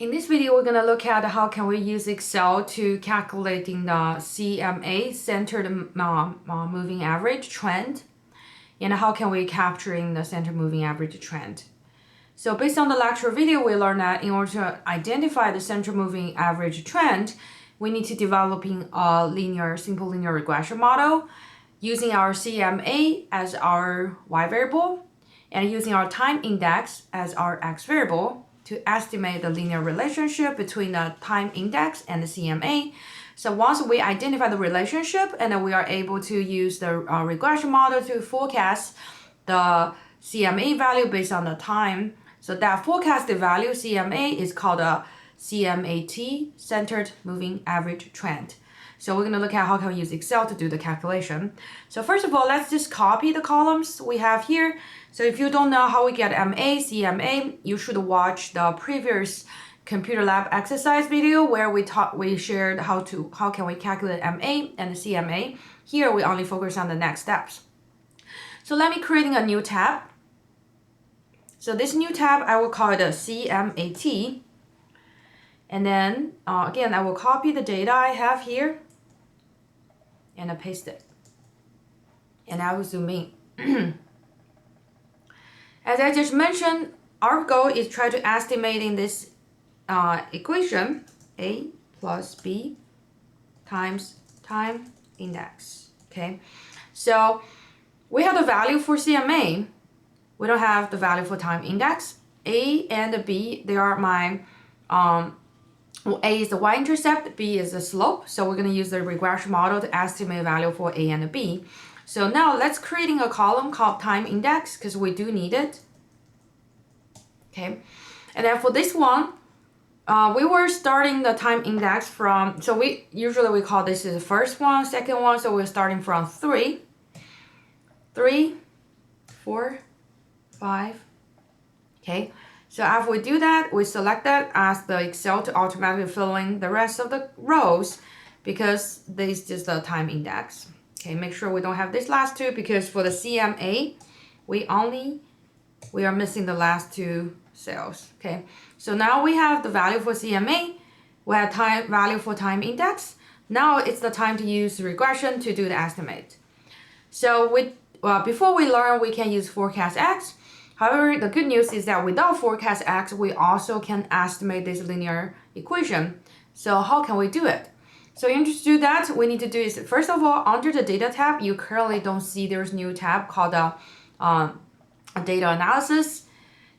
In this video, we're going to look at how can we use Excel to calculating the CMA, centered moving average trend, and how can we capturing the center moving average trend. So based on the lecture video, we learned that in order to identify the center moving average trend, we need to developing a simple linear regression model using our CMA as our y variable and using our time index as our x variable to estimate the linear relationship between the time index and the CMA. So once we identify the relationship, and then we are able to use the regression model to forecast the CMA value based on the time. So that forecasted value, CMA, is called a CMAT, centered moving average trend. So we're going to look at how can we use Excel to do the calculation. So first of all, let's just copy the columns we have here. So if you don't know how we get MA, CMA, you should watch the previous computer lab exercise video where we shared how can we calculate MA and CMA. Here we only focus on the next steps. So let me creating a new tab. So this new tab, I will call it a CMAT. And then again, I will copy the data I have here and I paste it. And I will zoom in. As I just mentioned, our goal is try to estimating this equation, A plus B times time index. Okay, so we have the value for CMA. We don't have the value for time index. A and B, they are my A is the y-intercept, B is the slope. So we're going to use the regression model to estimate value for A and B. So now let's creating a column called time index because we do need it. Okay, and then for this one, we were starting the time index from, so we usually call this is the first one, second one. So we're starting from 3, 4, 5. Okay. So after we do that, we select that, ask the Excel to automatically fill in the rest of the rows because this is just the time index. Okay, make sure we don't have this last two because for the CMA, we are missing the last two cells. Okay, so now we have the value for CMA, we have value for time index. Now it's the time to use regression to do the estimate. So before we learn, we can use forecast X. However, the good news is that without forecast X, we also can estimate this linear equation. So how can we do it? So in order to do that, we need to do is, first of all, under the data tab, you currently don't see there's a new tab called a data analysis.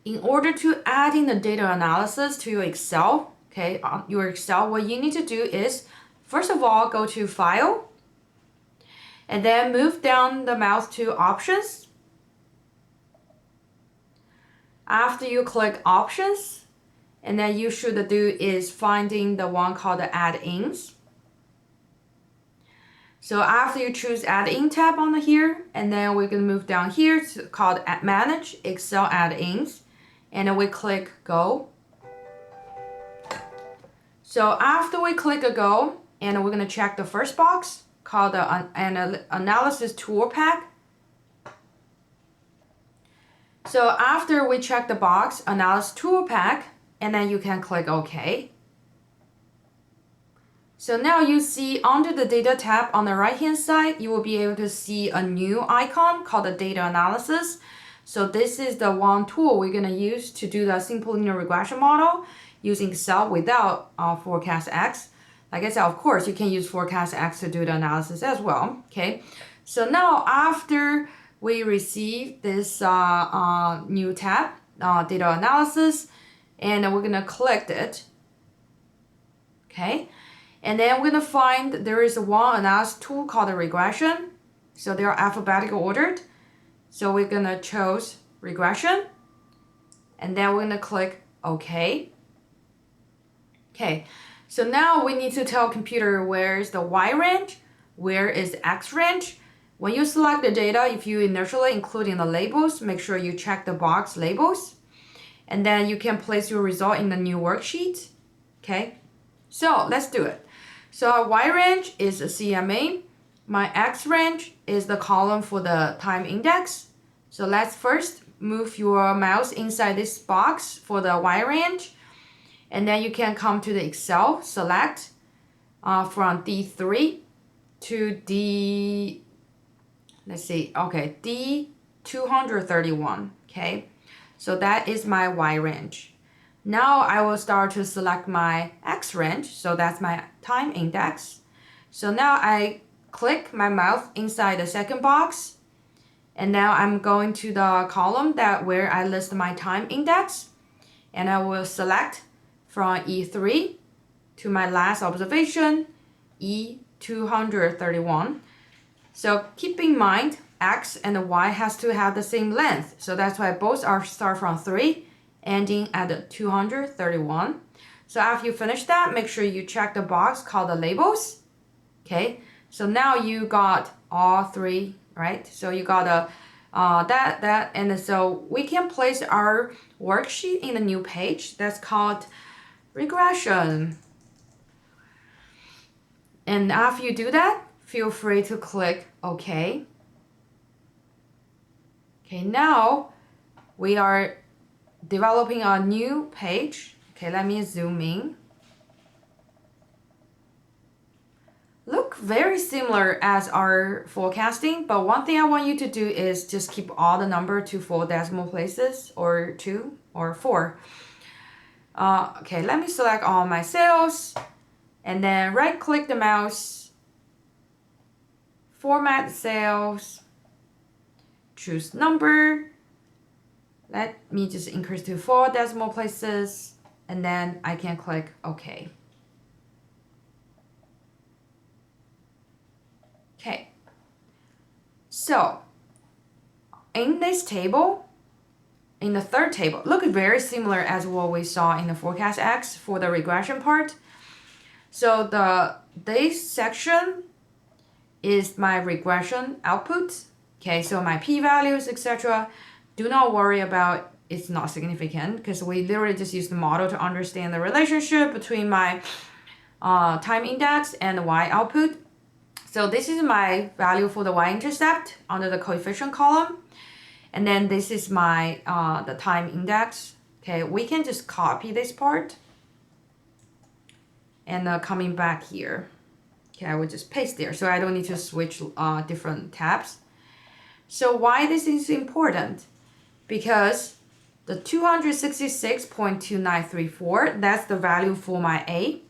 In order to add in the data analysis to your Excel, okay, your Excel, what you need to do is, first of all, go to File, and then move down the mouse to Options. After you click Options, and then you should do is finding the one called the Add-ins. So after you choose Add-in tab on here, and then we're going to move down here to called Manage Excel Add-ins, and then we click Go. So after we click a Go, and we're going to check the first box called the Analysis Tool Pack. So after we check the box, Analysis Tool Pack, and then you can click OK. So now you see under the Data tab on the right-hand side, you will be able to see a new icon called the Data Analysis. So this is the one tool we're going to use to do the simple linear regression model using Excel without Forecast X. Like I said, of course, you can use Forecast X to do the analysis as well. Okay. So now after we receive this new tab, Data Analysis, and we're going to click it. Okay. And then we're going to find there is one analysis tool called the regression. So they are alphabetically ordered. So we're going to choose regression. And then we're going to click OK. Okay. So now we need to tell computer where is the Y range, where is the X range. When you select the data, if you initially including the labels, make sure you check the box labels. And then you can place your result in the new worksheet. Okay. So let's do it. So our Y range is a CMA. My X range is the column for the time index. So let's first move your mouse inside this box for the Y range. And then you can come to the Excel, select from D3 to D, let's see, okay, D231, okay? So that is my Y range. Now I will start to select my X range, so that's my time index. So now I click my mouse inside the second box, and now I'm going to the column that where I list my time index, and I will select from E3 to my last observation, E231. So keep in mind, X and Y has to have the same length. So that's why both are start from 3, ending at 231. So after you finish that, make sure you check the box called the labels. Okay, so now you got all 3, right? So you got a that, and so we can place our worksheet in a new page that's called regression. And after you do that, feel free to click OK. Okay, now we are developing a new page. Okay, let me zoom in. Look very similar as our forecasting, but one thing I want you to do is just keep all the number to 4 decimal places, or 2 or 4. Okay, let me select all my cells, and then right click the mouse, format cells, choose number. Let me just increase to 4 decimal places, and then I can click OK. Okay, so in this table, in the third table, look very similar as what we saw in the forecast X for the regression part. So this section is my regression output. Okay, so my p-values, etc. Do not worry about it's not significant, because we literally just use the model to understand the relationship between my time index and the Y output. So this is my value for the y-intercept under the coefficient column. And then this is my the time index. Okay, we can just copy this part and coming back here. Okay, I will just paste there, so I don't need to switch different tabs. So why this is important? Because the 266.2934, that's the value for my A.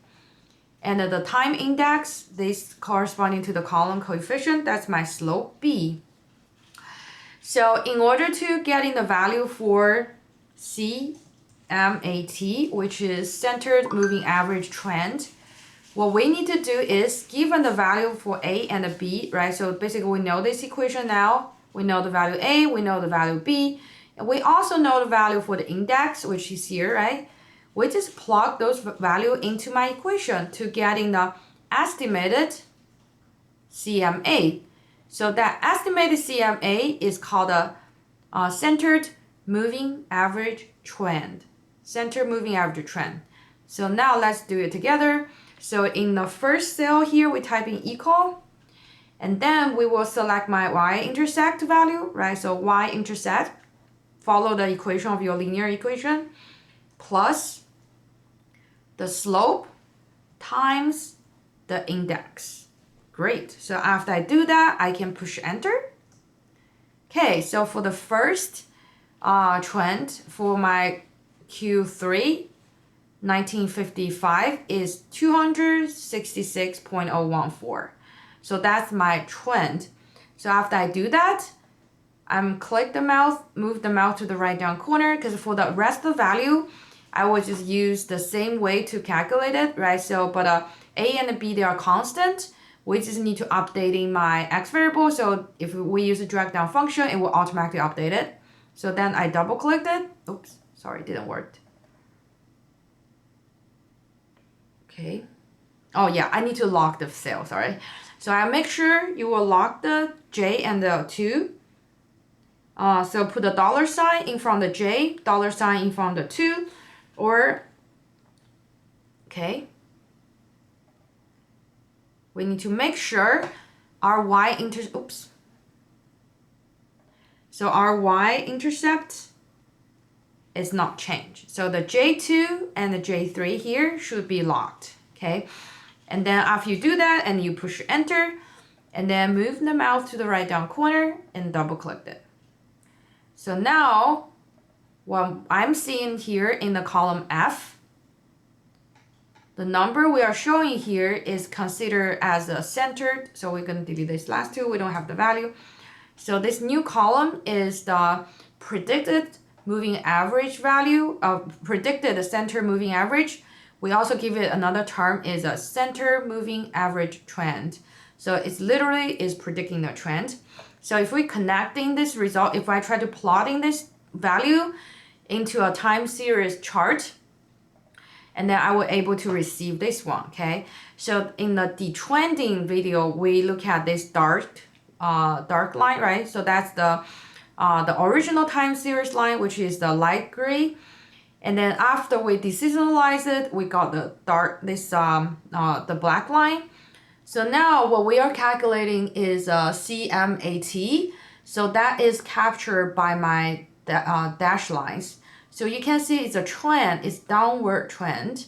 And the time index, this corresponding to the column coefficient, that's my slope B. So in order to get in the value for CMAT, which is centered moving average trend, what we need to do is, given the value for A and the B, right? So basically we know this equation now. We know the value A, we know the value B, and we also know the value for the index, which is here, right? We just plug those value into my equation to get in the estimated CMA. So that estimated CMA is called a centered moving average trend. Centered moving average trend. So now let's do it together. So in the first cell here, we type in equal, and then we will select my y-intercept value, right? So y-intercept, follow the equation of your linear equation, plus the slope times the index. Great. So after I do that, I can push enter. Okay, so for the first trend for my Q3 1955 is 266.014. So that's my trend. So after I do that, I'm click the mouse, move the mouse to the right down corner, because for the rest of the value, I will just use the same way to calculate it, right? So, but A and B, they are constant. We just need to updating my X variable. So if we use a drag down function, it will automatically update it. So then I double clicked it. Oops, sorry, didn't work. Okay. Oh yeah, I need to lock the cell, sorry. So I make sure you will lock the J and the 2. So put a dollar sign in front of the J, dollar sign in front of the 2, or, okay. We need to make sure our So our y-intercept is not changed. So the J2 and the J3 here should be locked, okay? And then after you do that and you push enter, and then move the mouse to the right down corner and double click it. So now what I'm seeing here in the column F, the number we are showing here is considered as a centered. So we're going to delete this last two. We don't have the value. So this new column is the predicted moving average value of predicted center moving average. We also give it another term is a center moving average trend. So it's literally is predicting the trend. So if we connecting this result, if I try to plotting this value into a time series chart, and then I will able to receive this one, okay? So in the detrending video, we look at this dark line, right? So that's the original time series line, which is the light gray. And then after we deseasonalize it, we got the the black line. So now what we are calculating is CMAT. So that is captured by my dash lines. So you can see it's a trend, it's downward trend.